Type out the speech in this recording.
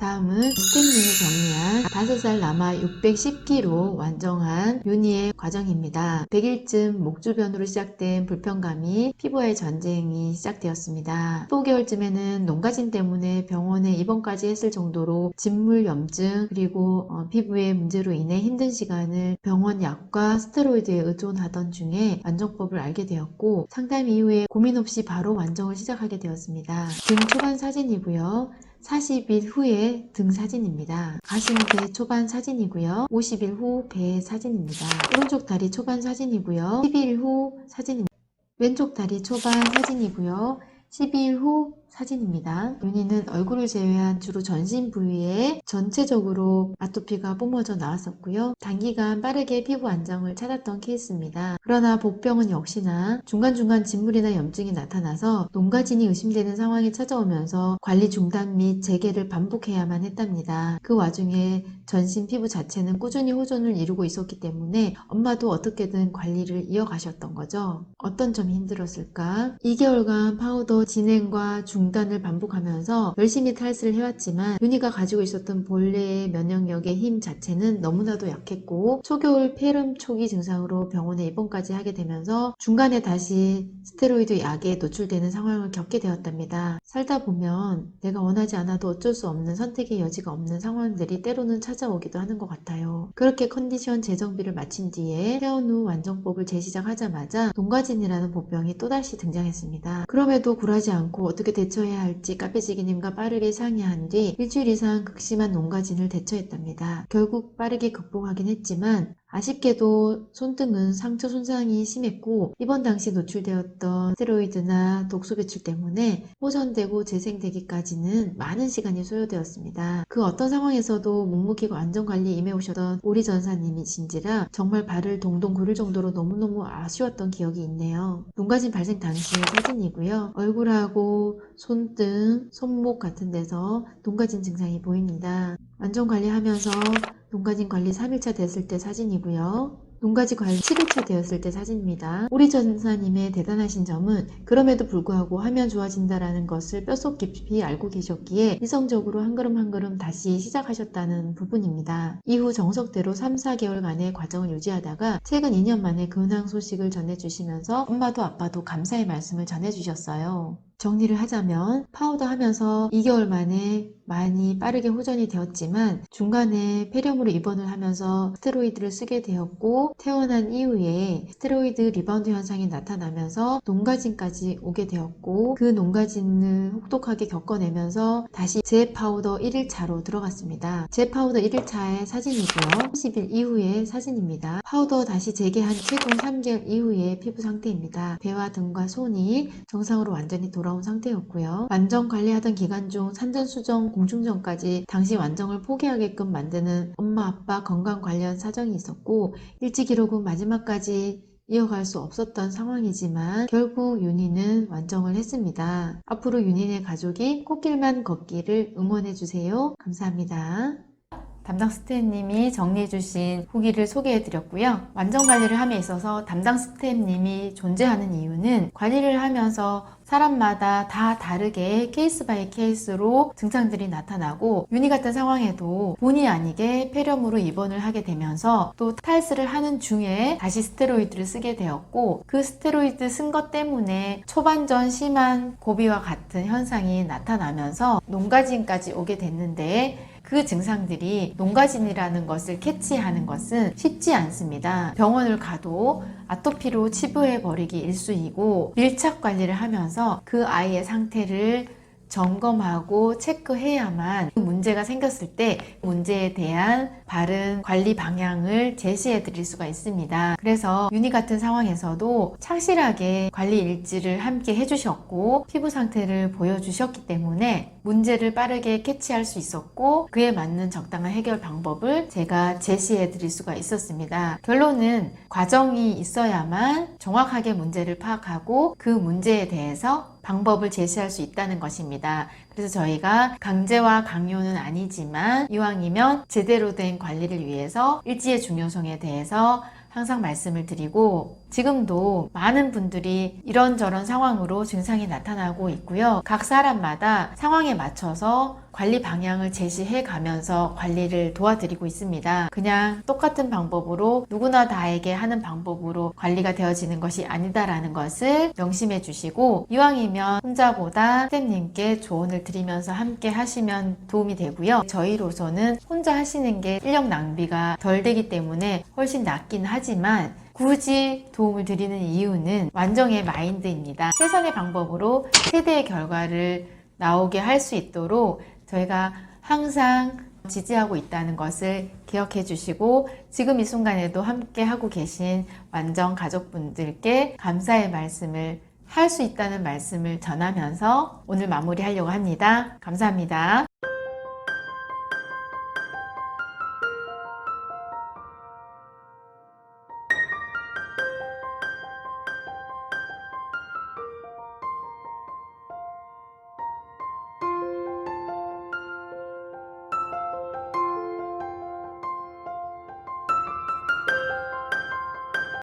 다음은 스태님이 정리한 5살 남아 610kg 완정한 윤희의 과정입니다. 100일쯤 목 주변으로 시작된 불편감이 피부와의 전쟁이 시작되었습니다. 15개월쯤에는 농가진 때문에 병원에 입원까지 했을 정도로 진물염증 그리고 피부의 문제로 인해 힘든 시간을 병원 약과 스테로이드에 의존하던 중에 완정법을 알게 되었고, 상담 이후에 고민 없이 바로 완정을 시작하게 되었습니다. 등 초반 사진이고요. 40일 후의 등 사진입니다. 가슴대 초반 사진이고요. 50일 후 배 사진입니다. 오른쪽 다리 초반 사진이고요. 12일 후 사진입니다. 왼쪽 다리 초반 사진이고요. 12일 후 사진입니다. 윤희는 얼굴을 제외한 주로 전신 부위에 전체적으로 아토피가 뿜어져 나왔었고요. 단기간 빠르게 피부 안정을 찾았던 케이스입니다. 그러나 복병은 역시나 중간중간 진물이나 염증이 나타나서 농가진이 의심되는 상황이 찾아오면서 관리 중단 및 재개를 반복해야만 했답니다. 그 와중에 전신 피부 자체는 꾸준히 호전을 이루고 있었기 때문에 엄마도 어떻게든 관리를 이어가셨던 거죠. 어떤 점이 힘들었을까? 2개월간 파우더 진행과 중단을 반복하면서 열심히 탈수를 해왔지만 윤희가 가지고 있었던 본래의 면역력의 힘 자체는 너무나도 약했고, 초겨울 폐렴 초기 증상으로 병원에 입원까지 하게 되면서 중간에 다시 스테로이드 약에 노출되는 상황을 겪게 되었답니다. 살다 보면 내가 원하지 않아도 어쩔 수 없는 선택의 여지가 없는 상황들이 때로는 찾아오기도 하는 것 같아요. 그렇게 컨디션 재정비를 마친 뒤에 퇴원 후 완정법을 재시작하자마자 농가진이라는 복병이 또다시 등장했습니다. 그럼에도 굴하지 않고 어떻게 대처해야 할지 카페지기님과 빠르게 상의한 뒤 일주일 이상 극심한 농가진을 대처했답니다. 결국 빠르게 극복하긴 했지만 아쉽게도 손등은 상처 손상이 심했고, 입원 당시 노출되었던 스테로이드나 독소 배출 때문에 호전되고 재생되기까지는 많은 시간이 소요되었습니다. 그 어떤 상황에서도 묵묵히 안전관리에 임해오셨던 오리 전사님이신지라 정말 발을 동동 구를 정도로 너무너무 아쉬웠던 기억이 있네요. 농가진 발생 당시 사진이고요. 얼굴하고 손등, 손목 같은 데서 농가진 증상이 보입니다. 안전관리하면서 농가진 관리 3일차 됐을 때 사진이고요. 농가진 관리 7일차 되었을 때 사진입니다. 오리 전사님의 대단하신 점은 그럼에도 불구하고 하면 좋아진다라는 것을 뼛속 깊이 알고 계셨기에 이성적으로 한 걸음 한 걸음 다시 시작하셨다는 부분입니다. 이후 정석대로 3, 4개월간의 과정을 유지하다가 최근 2년 만에 근황 소식을 전해주시면서 엄마도 아빠도 감사의 말씀을 전해주셨어요. 정리를 하자면 파우더 하면서 2개월 만에 많이 빠르게 호전이 되었지만 중간에 폐렴으로 입원을 하면서 스테로이드를 쓰게 되었고, 퇴원한 이후에 스테로이드 리바운드 현상이 나타나면서 농가진까지 오게 되었고, 그 농가진을 혹독하게 겪어내면서 다시 재파우더 1일차로 들어갔습니다. 재파우더 1일차의 사진이고요. 30일 이후의 사진입니다. 파우더 다시 재개한 최종 3개월 이후의 피부 상태입니다. 배와 등과 손이 정상으로 완전히 돌아온 상태였고요. 완정 관리하던 기간 중 산전수정 공충전까지 당시 완정을 포기하게끔 만드는 엄마 아빠 건강 관련 사정이 있었고, 일찍이로고 마지막까지 이어갈 수 없었던 상황이지만 결국 윤희는 완정을 했습니다. 앞으로 윤희네 가족이 꽃길만 걷기를 응원해주세요. 감사합니다. 담당 스태프님이 정리해주신 후기를 소개해드렸고요. 완전 관리를 함에 있어서 담당 스태프님이 존재하는 이유는 관리를 하면서 사람마다 다 다르게 케이스 바이 케이스로 증상들이 나타나고, 윤희 같은 상황에도 본의 아니게 폐렴으로 입원을 하게 되면서 또 탈수를 하는 중에 다시 스테로이드를 쓰게 되었고, 그 스테로이드 쓴 것 때문에 초반전 심한 고비와 같은 현상이 나타나면서 농가진까지 오게 됐는데, 그 증상들이 농가진이라는 것을 캐치하는 것은 쉽지 않습니다. 병원을 가도 아토피로 치부해버리기 일쑤이고, 밀착 관리를 하면서 그 아이의 상태를 점검하고 체크해야만 문제가 생겼을 때 문제에 대한 바른 관리 방향을 제시해 드릴 수가 있습니다. 그래서 윤희 같은 상황에서도 착실하게 관리 일지를 함께 해주셨고 피부 상태를 보여주셨기 때문에 문제를 빠르게 캐치할 수 있었고, 그에 맞는 적당한 해결 방법을 제가 제시해 드릴 수가 있었습니다. 결론은 과정이 있어야만 정확하게 문제를 파악하고 그 문제에 대해서 방법을 제시할 수 있다는 것입니다. 그래서 저희가 강제와 강요는 아니지만 이왕이면 제대로 된 관리를 위해서 일지의 중요성에 대해서 항상 말씀을 드리고, 지금도 많은 분들이 이런저런 상황으로 증상이 나타나고 있고요. 각 사람마다 상황에 맞춰서 관리 방향을 제시해 가면서 관리를 도와드리고 있습니다. 그냥 똑같은 방법으로 누구나 다에게 하는 방법으로 관리가 되어지는 것이 아니다라는 것을 명심해 주시고, 이왕이면 혼자보다 스태프님께 조언을 드리면서 함께 하시면 도움이 되고요. 저희로서는 혼자 하시는 게 인력 낭비가 덜 되기 때문에 훨씬 낫긴 하지만 굳이 도움을 드리는 이유는 완정의 마인드입니다. 최선의 방법으로 최대의 결과를 나오게 할 수 있도록 저희가 항상 지지하고 있다는 것을 기억해 주시고, 지금 이 순간에도 함께 하고 계신 완정 가족분들께 감사의 말씀을 할 수 있다는 말씀을 전하면서 오늘 마무리하려고 합니다. 감사합니다.